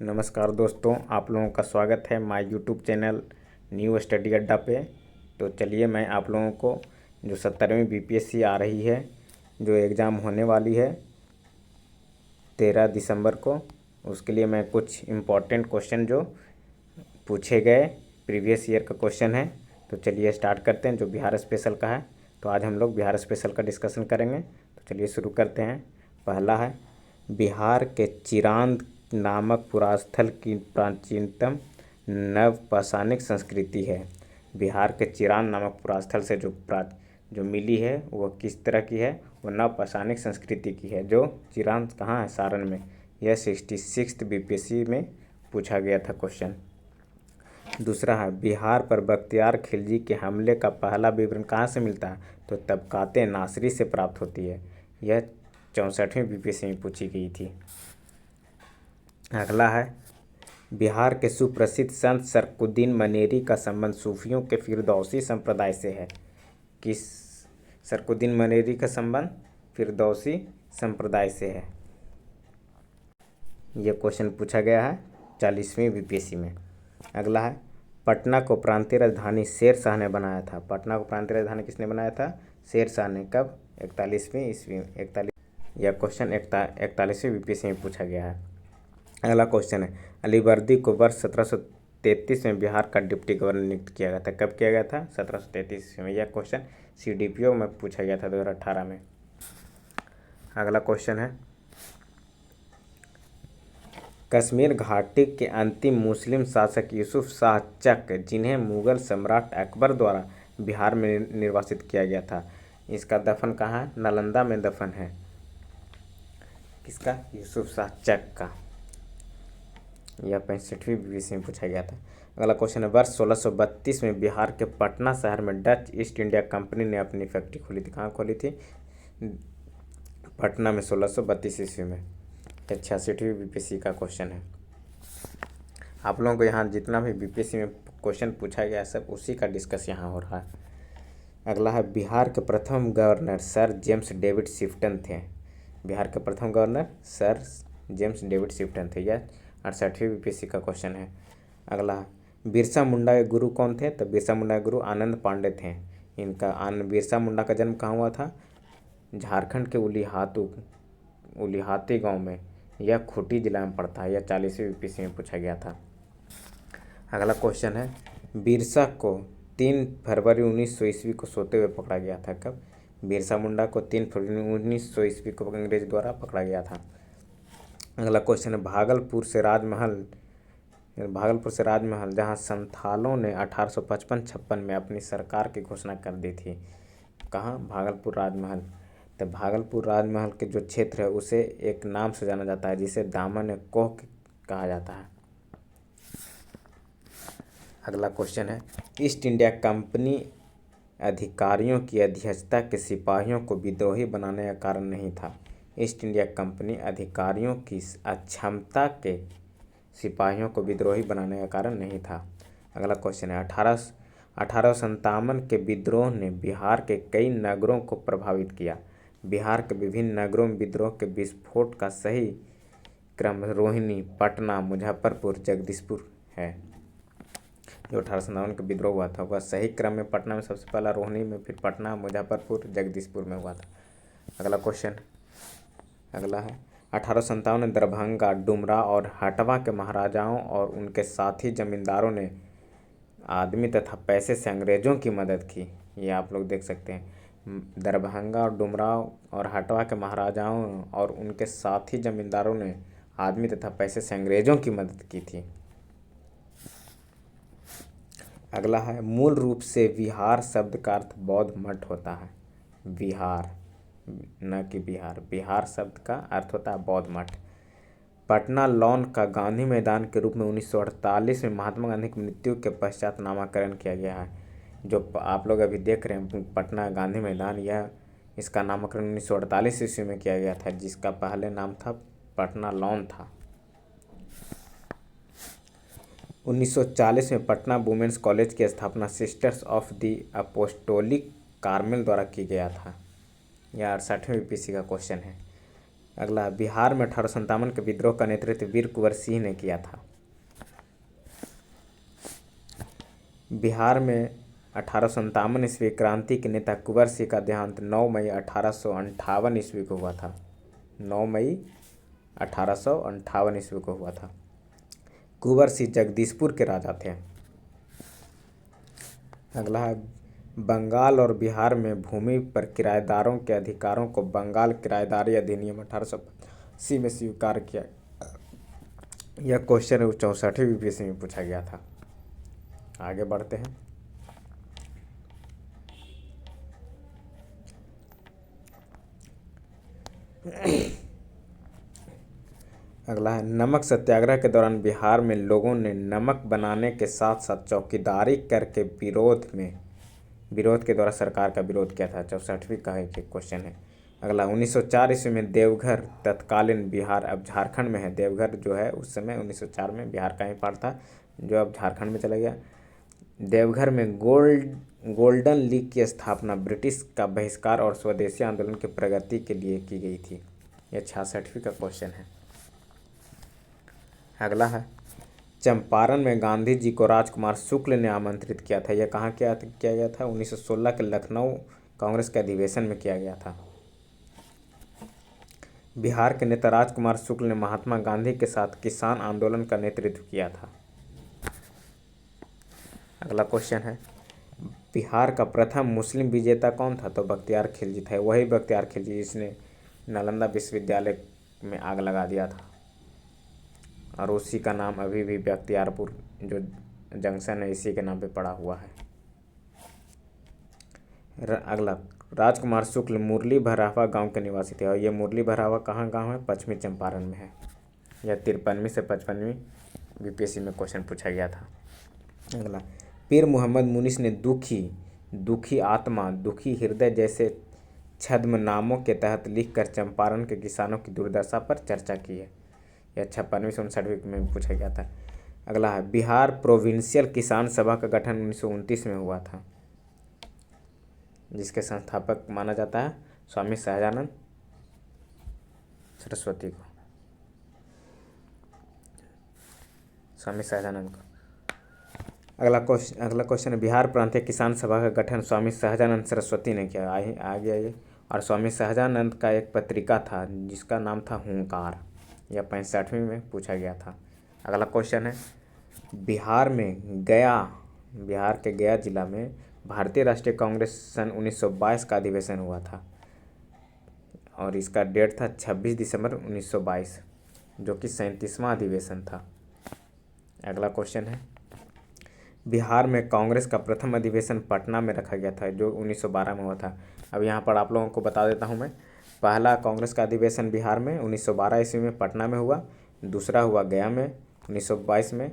नमस्कार दोस्तों, आप लोगों का स्वागत है my YouTube channel new study अड्डा पे। तो चलिए मैं आप लोगों को जो 70वीं बीपीएससी आ रही है, जो एग्ज़ाम होने वाली है 13 दिसंबर को, उसके लिए मैं कुछ इम्पोर्टेंट क्वेश्चन जो पूछे गए प्रीवियस ईयर का क्वेश्चन है। तो चलिए स्टार्ट करते हैं जो बिहार स्पेशल का है। तो आज हम लोग बिहार स्पेशल का डिस्कशन करेंगे। तो चलिए शुरू करते हैं। पहला है, बिहार के चिरांद नामक पुरास्थल की प्राचीनतम नवपाषाणिक संस्कृति है। बिहार के चिरांद नामक पुरास्थल से जो मिली है वो किस तरह की है? वो नवपाषाणिक संस्कृति की है। जो चिरांद कहाँ है? सारण में। यह 66th बीपीएससी में पूछा गया था क्वेश्चन। दूसरा है, बिहार पर बख्तियार खिलजी के हमले का पहला विवरण कहाँ से मिलता है? तो तबकाते नासरी से प्राप्त होती है। यह 64वीं बीपीएससी में पूछी गई थी। अगला है, बिहार के सुप्रसिद्ध संत सरकुद्दीन मनेरी का संबंध सूफियों के फिरदौसी संप्रदाय से है। किस सरकुद्दीन मनेरी का संबंध फिरदौसी संप्रदाय से है। यह क्वेश्चन पूछा गया है 40वीं बीपीएससी में। अगला है, पटना को प्रांतीय राजधानी शेर शाह ने बनाया था। पटना को प्रांतीय राजधानी किसने बनाया था? शेर शाह ने। कब? 41वीं ईस्वी में। 41। यह क्वेश्चन 41वीं बीपीएससी में पूछा गया है। अगला क्वेश्चन है, अलीवर्दी को वर्ष 1733 में बिहार का डिप्टी गवर्नर नियुक्त किया गया था। कब किया गया था? 1733 में। यह क्वेश्चन सीडीपीओ में पूछा गया था 2018 में। अगला क्वेश्चन है, कश्मीर घाटी के अंतिम मुस्लिम शासक यूसुफ शाह चक, जिन्हें मुगल सम्राट अकबर द्वारा बिहार में निर्वासित किया गया था, इसका दफन कहाँ है? नालंदा में दफन है। किसका? यूसुफ शाह चक का। यह 65वीं बीपीएससी में पूछा गया था। अगला क्वेश्चन है, वर्ष 1632 में बिहार के पटना शहर में डच ईस्ट इंडिया कंपनी ने अपनी फैक्ट्री खोली थी। कहाँ खोली थी? पटना में 1632 ईस्वी में। यह 66वीं बीपीएससी का क्वेश्चन है। आप लोगों को यहाँ जितना भी बीपीएससी में क्वेश्चन पूछा गया सब उसी का डिस्कस यहाँ हो रहा है। अगला है, बिहार के प्रथम गवर्नर सर जेम्स डेविड शिफ्टन थे। बिहार के प्रथम गवर्नर सर जेम्स डेविड शिफ्टन थे। यह 68वीं बीपीएससी का क्वेश्चन है। अगला है, बिरसा मुंडा के गुरु कौन थे? तो बिरसा मुंडा के गुरु आनंद पांडे थे। बिरसा मुंडा का जन्म कहाँ हुआ था? झारखंड के उलिहाती गांव में। यह खूंटी जिला में पड़ता है। यह 40वीं बीपीएससी में पूछा गया था। अगला क्वेश्चन है, बिरसा को 3 फरवरी 1900 ईस्वी को सोते हुए पकड़ा गया था। कब? बिरसा मुंडा को 3 फरवरी 1900 ईस्वी को अंग्रेज द्वारा पकड़ा गया था। अगला क्वेश्चन है, भागलपुर से राजमहल जहां संथालों ने 1855-56 में अपनी सरकार की घोषणा कर दी थी। कहाँ? भागलपुर राजमहल। तो भागलपुर राजमहल के जो क्षेत्र है उसे एक नाम से जाना जाता है जिसे दामन कोह कहा जाता है। अगला क्वेश्चन है, ईस्ट इंडिया कंपनी अधिकारियों की अध्यक्षता के सिपाहियों को विद्रोही बनाने का कारण नहीं था। ईस्ट इंडिया कंपनी अधिकारियों की अक्षमता के सिपाहियों को विद्रोही बनाने का कारण नहीं था। अगला क्वेश्चन है, 1857 के विद्रोह ने बिहार के कई नगरों को प्रभावित किया। बिहार के विभिन्न नगरों में विद्रोह के विस्फोट का सही क्रम रोहिणी, पटना, मुजफ्फरपुर, जगदीशपुर है। जो 1857 का विद्रोह हुआ था वह सही क्रम में पटना में सबसे पहला, रोहिणी में, फिर पटना, मुजफ्फरपुर, जगदीशपुर में हुआ था। अगला क्वेश्चन अगला है, 1857 में दरभंगा, डुमरा और हटवा के महाराजाओं और उनके साथी जमींदारों ने आदमी तथा पैसे से अंग्रेजों की मदद की। ये आप लोग देख सकते हैं। दरभंगा और डुमरा और हटवा के महाराजाओं और उनके साथी जमींदारों ने आदमी तथा पैसे से अंग्रेजों की मदद की थी। अगला है, मूल रूप से विहार शब्द का अर्थ बौद्ध मठ होता है। विहार, न कि बिहार। बिहार शब्द का अर्थ होता है बौद्ध मठ। पटना लॉन का गांधी मैदान के रूप में 1948 में महात्मा गांधी की मृत्यु के पश्चात नामकरण किया गया है। जो आप लोग अभी देख रहे हैं पटना गांधी मैदान, यह इसका नामकरण 1948 ईस्वी में किया गया था, जिसका पहले नाम था पटना लॉन था। 1940 में पटना वुमेन्स कॉलेज की स्थापना sisters of the apostolic Carmel द्वारा की गया था। यह 68वीं बीपीएससी का क्वेश्चन है। अगला, बिहार में 1857 के विद्रोह का नेतृत्व वीर कुंवर सिंह ने किया था। बिहार में 1857 ईस्वी क्रांति के नेता कुंवर सिंह का देहांत 9 मई 1858 ईस्वी को हुआ था। 9 मई 1858 ईस्वी को हुआ था। कुंवर सिंह जगदीशपुर के राजा थे। अगला है, बंगाल और बिहार में भूमि पर किराएदारों के अधिकारों को बंगाल किराएदारी अधिनियम 1885 में स्वीकार किया। यह क्वेश्चन 64वीं ईस्वी में पूछा गया था। आगे बढ़ते हैं। अगला है, नमक सत्याग्रह के दौरान बिहार में लोगों ने नमक बनाने के साथ साथ चौकीदारी करके विरोध के द्वारा सरकार का विरोध किया था। 64वीं का एक क्वेश्चन है। अगला, 1904 ईस्वी में देवघर तत्कालीन बिहार अब झारखंड में है। देवघर जो है उस समय 1904 में बिहार का ही पार्ट था, जो अब झारखंड में चला गया। देवघर में गोल्डन लीग की स्थापना ब्रिटिश का बहिष्कार और स्वदेशी आंदोलन की प्रगति के लिए की गई थी। यह 66वीं का क्वेश्चन है। अगला है, चंपारण में गांधी जी को राजकुमार शुक्ल ने आमंत्रित किया था। यह कहाँ किया गया था? 1916 के लखनऊ कांग्रेस के अधिवेशन में किया गया था। बिहार के नेता राजकुमार शुक्ल ने महात्मा गांधी के साथ किसान आंदोलन का नेतृत्व किया था। अगला क्वेश्चन है, बिहार का प्रथम मुस्लिम विजेता कौन था? तो बख्तियार खिलजी था। वही बख्तियार खिलजी जिसने नालंदा विश्वविद्यालय में आग लगा दिया था, और उसी का नाम अभी भी बख्तियारपुर जो जंक्शन है इसी के नाम पे पड़ा हुआ है। अगला, राजकुमार शुक्ल मुरली भरावा गांव के निवासी थे, और ये मुरली भरावा कहाँ गांव है? पश्चिमी चंपारण में है। यह 53वीं से 55वीं बीपीएससी में क्वेश्चन पूछा गया था। अगला, पीर मोहम्मद मुनीस ने दुखी आत्मा दुखी हृदय जैसे छद्म नामों के तहत लिखकर चंपारण के किसानों की दुर्दशा पर चर्चा की है। यह 56वीं से 59वीं में पूछा गया था। अगला है, बिहार प्रोविंशियल किसान सभा का गठन 1929 में हुआ था, जिसके संस्थापक माना जाता है स्वामी सहजानंद सरस्वती को, स्वामी सहजानंद को। अगला क्वेश्चन है, बिहार प्रांतीय किसान सभा का गठन स्वामी सहजानंद सरस्वती ने किया। आगे आइए। और स्वामी सहजानंद का एक पत्रिका था जिसका नाम था हुंकार। यह 65वीं में पूछा गया था। अगला क्वेश्चन है, बिहार के गया जिला में भारतीय राष्ट्रीय कांग्रेस सन 1922 का अधिवेशन हुआ था, और इसका डेट था 26 दिसंबर 1922, जो कि 37वां अधिवेशन था। अगला क्वेश्चन है, बिहार में कांग्रेस का प्रथम अधिवेशन पटना में रखा गया था, जो 1912 में हुआ था। अब यहाँ पर आप लोगों को बता देता हूँ मैं। पहला कांग्रेस का अधिवेशन बिहार में 1912 ईस्वी में पटना में हुआ, दूसरा हुआ गया में 1922 में,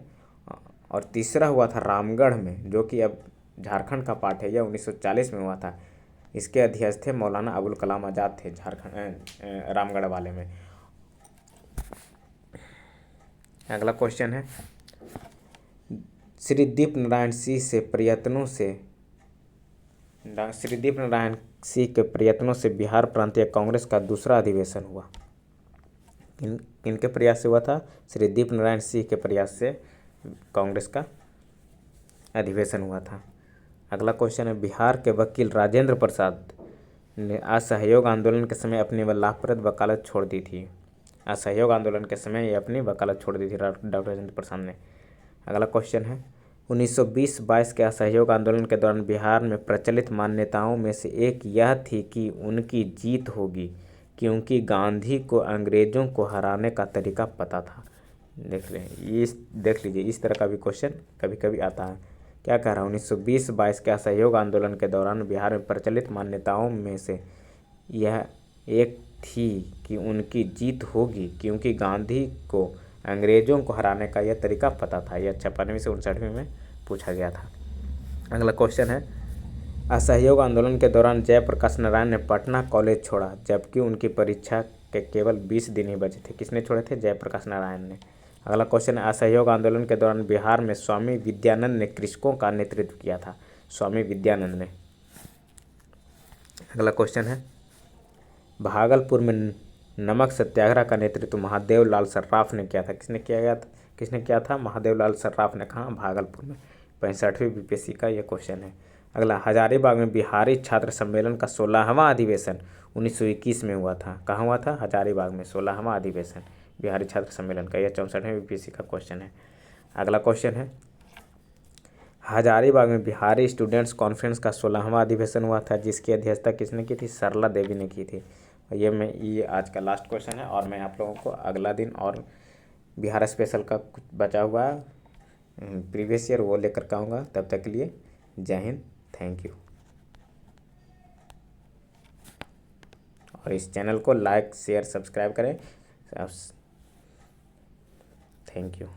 और तीसरा हुआ था रामगढ़ में, जो कि अब झारखंड का पार्ट है। यह 1940 में हुआ था। इसके अध्यक्ष थे मौलाना अबुल कलाम आज़ाद थे, झारखंड रामगढ़ वाले में। अगला क्वेश्चन है, श्री दीप नारायण सिंह के प्रयत्नों से बिहार प्रांतीय कांग्रेस का दूसरा अधिवेशन हुआ। किनके प्रयास से हुआ था? श्री दीप नारायण सिंह के प्रयास से कांग्रेस का अधिवेशन हुआ था। अगला क्वेश्चन है, बिहार के वकील राजेंद्र प्रसाद ने असहयोग आंदोलन के समय अपनी लाभप्रद वकालत छोड़ दी थी। असहयोग आंदोलन के समय ये अपनी वकालत छोड़ दी थी डॉक्टर राजेंद्र प्रसाद ने। अगला क्वेश्चन है, 1920-22 के असहयोग आंदोलन के दौरान बिहार में प्रचलित मान्यताओं में से एक यह थी कि उनकी जीत होगी, क्योंकि गांधी को अंग्रेजों को हराने का तरीका पता था। देख लीजिए, इस तरह का भी क्वेश्चन कभी कभी आता है। क्या कह रहा है? 1920-22 के असहयोग आंदोलन के दौरान बिहार में प्रचलित मान्यताओं में से यह एक थी कि उनकी जीत होगी, क्योंकि गांधी को अंग्रेजों को हराने का यह तरीका पता था। यह 56वीं से 59वीं में पूछा गया था। अगला क्वेश्चन है, असहयोग आंदोलन के दौरान जयप्रकाश नारायण ने पटना कॉलेज छोड़ा, जबकि उनकी परीक्षा के केवल 20 दिन ही बचे थे। किसने छोड़े थे? जयप्रकाश नारायण ने। अगला क्वेश्चन है, असहयोग आंदोलन के दौरान बिहार में स्वामी विद्यानंद ने कृषकों का नेतृत्व किया था। स्वामी विद्यानंद ने। अगला क्वेश्चन है, भागलपुर में नमक सत्याग्रह का नेतृत्व महादेव लाल सर्राफ ने किया था। किसने किया था? महादेव लाल सर्राफ ने। कहाँ? भागलपुर में। 65वीं बीपीएससी का ये क्वेश्चन है। अगला, हजारीबाग में बिहारी छात्र सम्मेलन का 16वां अधिवेशन 1921 में हुआ था। कहाँ हुआ था? हजारीबाग में 16वां अधिवेशन बिहारी छात्र सम्मेलन का। यह 64वीं बीपीएससी का क्वेश्चन है। अगला क्वेश्चन है, हजारीबाग में बिहारी स्टूडेंट्स कॉन्फ्रेंस का 16वां अधिवेशन हुआ था, जिसकी अध्यक्षता किसने की थी? सरला देवी ने की थी। ये आज का लास्ट क्वेश्चन है, और मैं आप लोगों को अगला दिन और बिहार स्पेशल का कुछ बचा हुआ प्रीवियस ईयर वो लेकर के आऊँगा। तब तक के लिए जय हिंद, थैंक यू। और इस चैनल को लाइक शेयर सब्सक्राइब करें। Thank you.